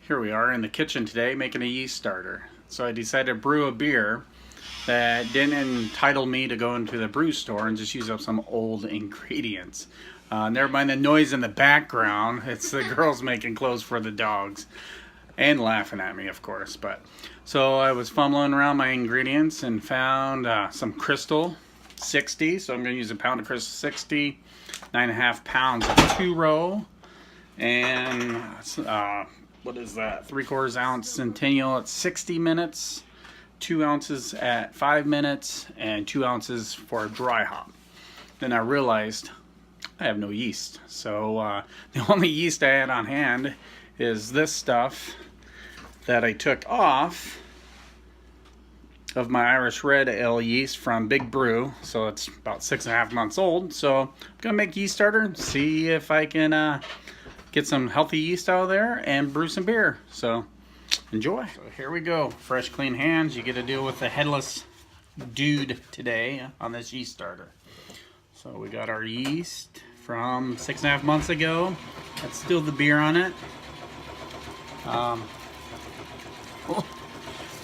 Here we are in the kitchen today making a yeast starter. So I decided to brew a beer that didn't entitle me to go into the brew store and just use up some old ingredients. Never mind the noise in the background. It's the girls making clothes for the dogs and laughing at me, of course. So I was fumbling around my ingredients and found some Crystal 60. So I'm going to use a pound of Crystal 60, 9.5 pounds of 2-row, and what is that? 3/4 ounce Centennial at 60 minutes, 2 ounces at 5 minutes, and 2 ounces for a dry hop. Then I realized I have no yeast. So the only yeast I had on hand is this stuff that I took off of my Irish Red Ale yeast from Big Brew. So it's about 6.5 months old. So I'm gonna make yeast starter and see if I can get some healthy yeast out of there and brew some beer. So enjoy. So here we go. Fresh, clean hands. You get to deal with the headless dude today on this yeast starter. So we got our yeast from 6.5 months ago. That's still the beer on it.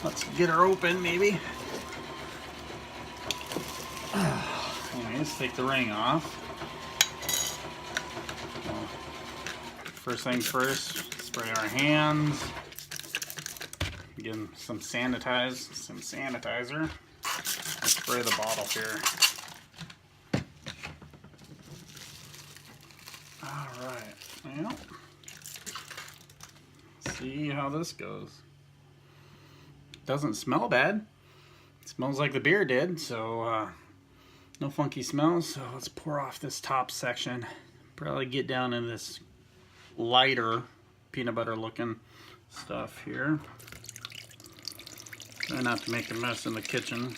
Let's get her open, maybe. Anyways, take the ring off. First things first, spray our hands. Again, some sanitizer. Spray the bottle here. All right. Well, see how this goes. Doesn't smell bad. It smells like the beer did, so no funky smells. So let's pour off this top section. Probably get down in this lighter peanut butter looking stuff here. Try not to make a mess in the kitchen.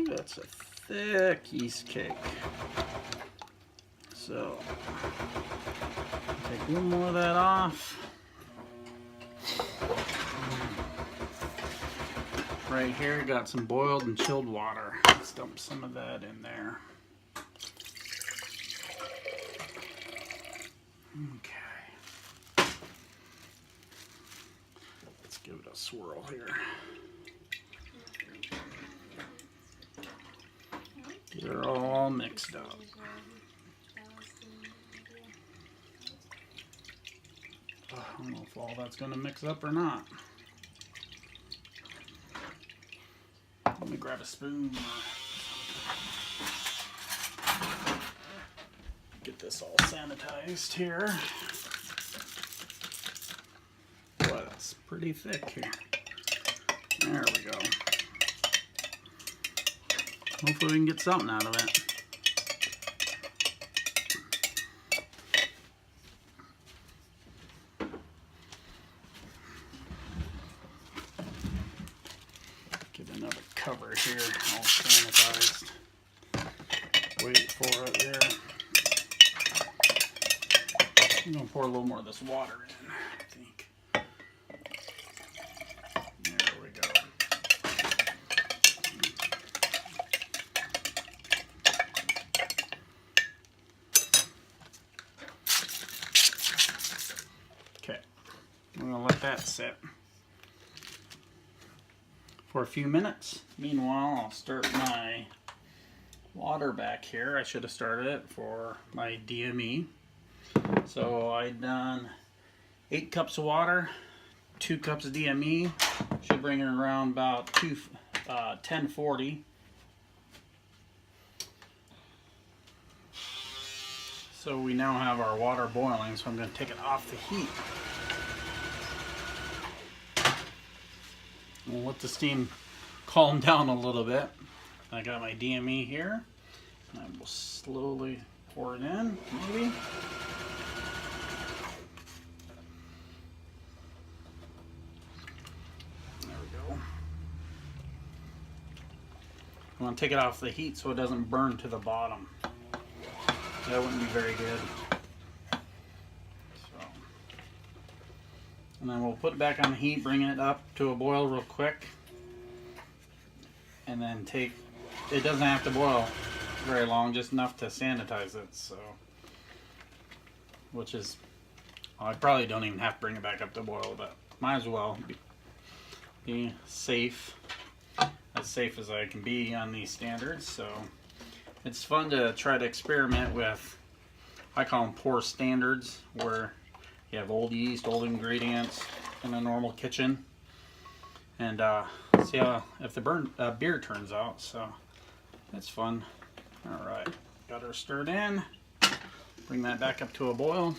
That's a thick yeast cake. So take one more of that off. Right here, got some boiled and chilled water. Let's dump some of that in there. Okay. Let's give it a swirl here. Get it all mixed up. I don't know if all that's going to mix up or not. Let me grab a spoon. Get this all sanitized here. Boy, that's pretty thick here. There we go. Hopefully we can get something out of it. Get another cover here, all sanitized. Wait for it there. I'm gonna pour a little more of this water in, I think. There we go. Okay, I'm gonna let that sit for a few minutes. Meanwhile, I'll start my water back here. I should have started it for my DME. So I've done 8 cups of water, 2 cups of DME. Should bring it around about 1040. So we now have our water boiling, so I'm going to take it off the heat. We'll let the steam calm down a little bit. I got my DME here. And I will slowly pour it in, maybe. There we go. I want to take it off the heat so it doesn't burn to the bottom. That wouldn't be very good. So, and then we'll put it back on the heat, bring it up to a boil real quick. and then it doesn't have to boil very long, just enough to sanitize it. So, which is, I probably don't even have to bring it back up to boil, but might as well be safe, as safe as I can be on these standards. So it's fun to try to experiment with, I call them poor standards, where you have old yeast, old ingredients in a normal kitchen, and see how if the beer turns out. So that's fun. All right, got her stirred in. Bring that back up to a boil.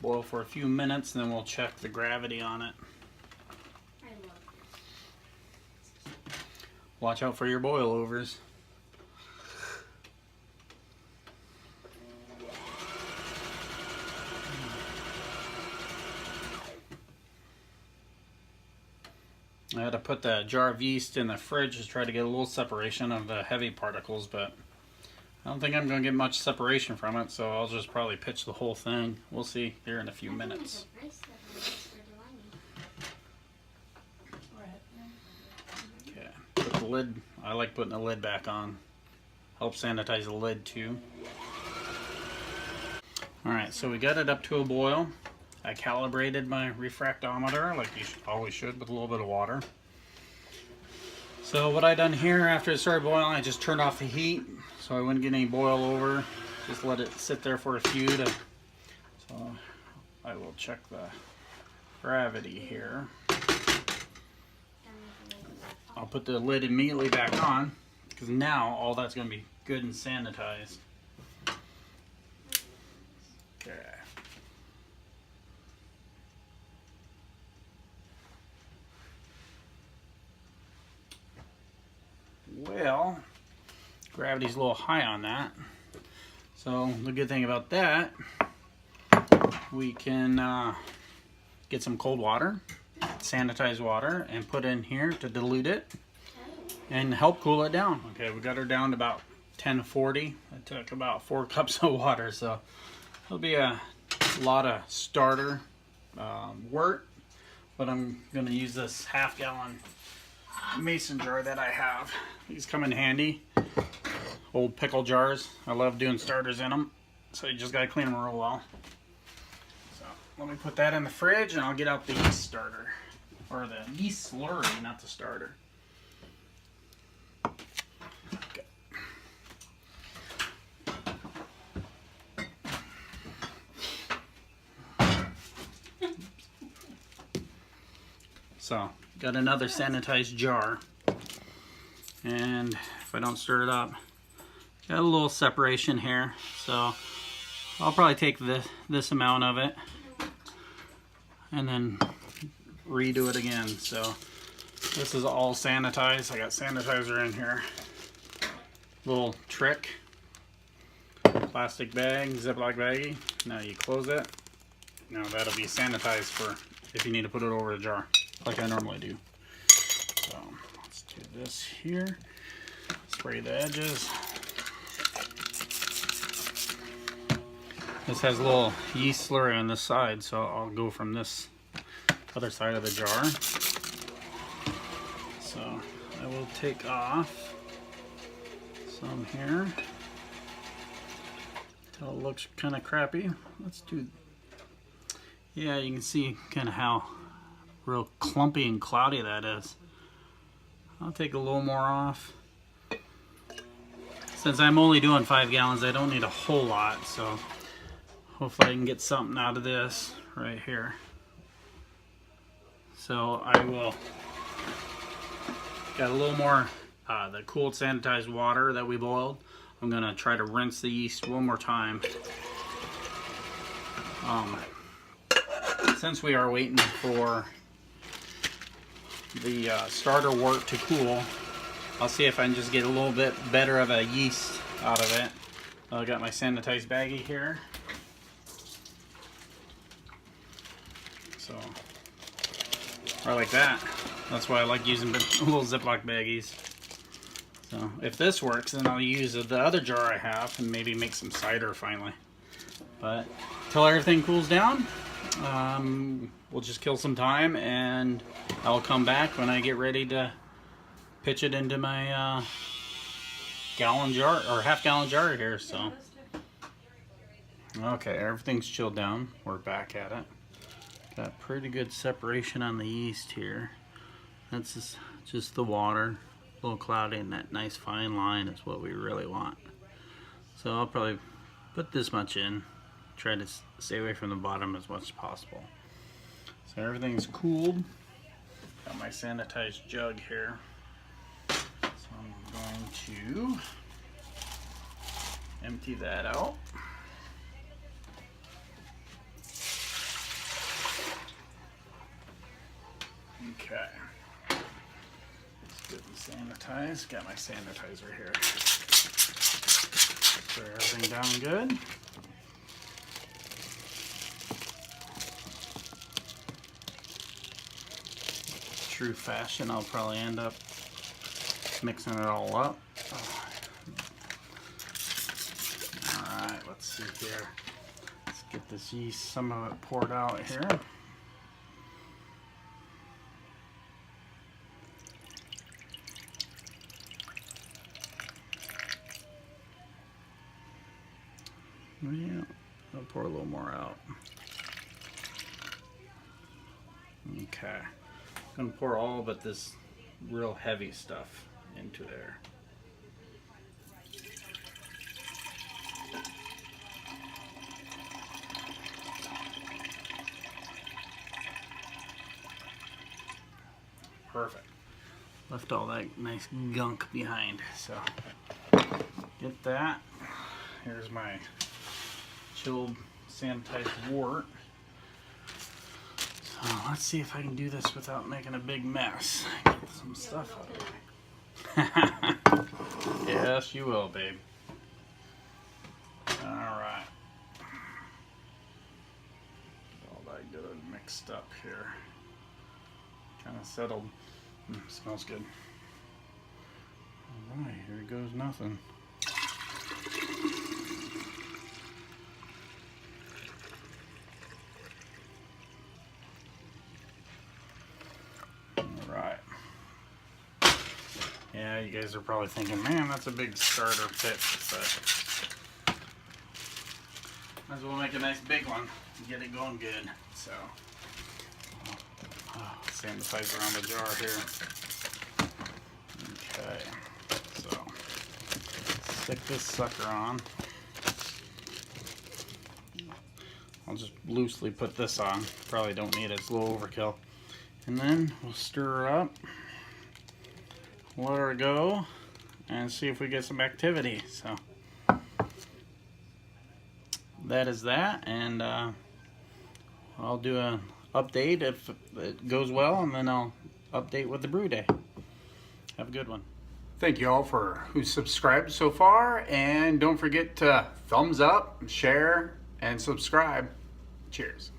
Boil for a few minutes, and then we'll check the gravity on it. I love this. Watch out for your boil overs. I had to put the jar of yeast in the fridge to try to get a little separation of the heavy particles, but I don't think I'm going to get much separation from it, so I'll just probably pitch the whole thing. We'll see here in a few minutes. Okay, put the lid, I like putting the lid back on. Helps sanitize the lid too. Alright, so we got it up to a boil. I calibrated my refractometer like you always should with a little bit of water. So what I done here after it started boiling, I just turned off the heat so I wouldn't get any boil over. Just let it sit there for a few to, so I will check the gravity here. I'll put the lid immediately back on because now all that's going to be good and sanitized. Okay. Well, gravity's a little high on that. So the good thing about that, we can get some cold water, sanitized water, and put in here to dilute it and help cool it down. Okay, we got her down to about 1040. It took about 4 cups of water, so it'll be a lot of starter wort, but I'm gonna use this half-gallon mason jar that I have. These come in handy. Old pickle jars. I love doing starters in them, so you just gotta clean them real well. So let me put that in the fridge and I'll get out the yeast starter, or the yeast slurry, not the starter. Okay. So got another sanitized jar, and if I don't stir it up, got a little separation here, so I'll probably take this amount of it and then redo it again. So this is all sanitized. I got sanitizer in here. Little trick, plastic bag, Ziploc baggie. Now you close it. Now that'll be sanitized for if you need to put it over a jar like I normally do. So let's do this here. Spray the edges. This has a little yeast slurry on this side, so I'll go from this other side of the jar. So I will take off some here until it looks kind of crappy. Let's do, yeah, you can see kind of how real clumpy and cloudy that is. I'll take a little more off. Since I'm only doing 5 gallons, I don't need a whole lot, so hopefully I can get something out of this right here. So I will, got a little more the cooled sanitized water that we boiled. I'm gonna try to rinse the yeast one more time. Since we are waiting for the starter wort to cool, I'll see if I can just get a little bit better of a yeast out of it. I got my sanitized baggie here. So, or like that. That's why I like using little Ziploc baggies. So if this works, then I'll use the other jar I have and maybe make some cider finally. But until everything cools down, we'll just kill some time, and I'll come back when I get ready to pitch it into my gallon jar or half-gallon jar here. So Yeah, those two. okay, everything's chilled down. We're back at it. Got pretty good separation on the yeast here. That's just the water, a little cloudy, and that nice fine line is what we really want. So I'll probably put this much in, try to stay away from the bottom as much as possible. So everything's cooled. Got my sanitized jug here. So I'm going to empty that out. Okay. Let's get them sanitized. Got my sanitizer here. Spray everything down good. True fashion, I'll probably end up mixing it all up. Alright, let's see here. Let's get this yeast, some of it poured out here. Yeah, I'll pour a little more out. Okay. I'm going to pour all but this real heavy stuff into there. Perfect. Left all that nice gunk behind. So get that. Here's my chilled sanitized wort. So let's see if I can do this without making a big mess. Get some stuff out of it. Yes, you will, babe. Alright. All that good mixed up here. Kind of settled. Smells good. Alright, here goes nothing. Alright. Yeah, you guys are probably thinking, man, that's a big starter pit, but might as well make a nice big one and get it going good. So, sanitize around the jar here. Okay, so stick this sucker on. I'll just loosely put this on. Probably don't need it, it's a little overkill. And then we'll stir her up, let her go, and see if we get some activity. So that is that, and I'll do an update if it goes well, and then I'll update with the brew day. Have a good one. Thank you all for who's subscribed so far, and don't forget to thumbs up, share, and subscribe. Cheers.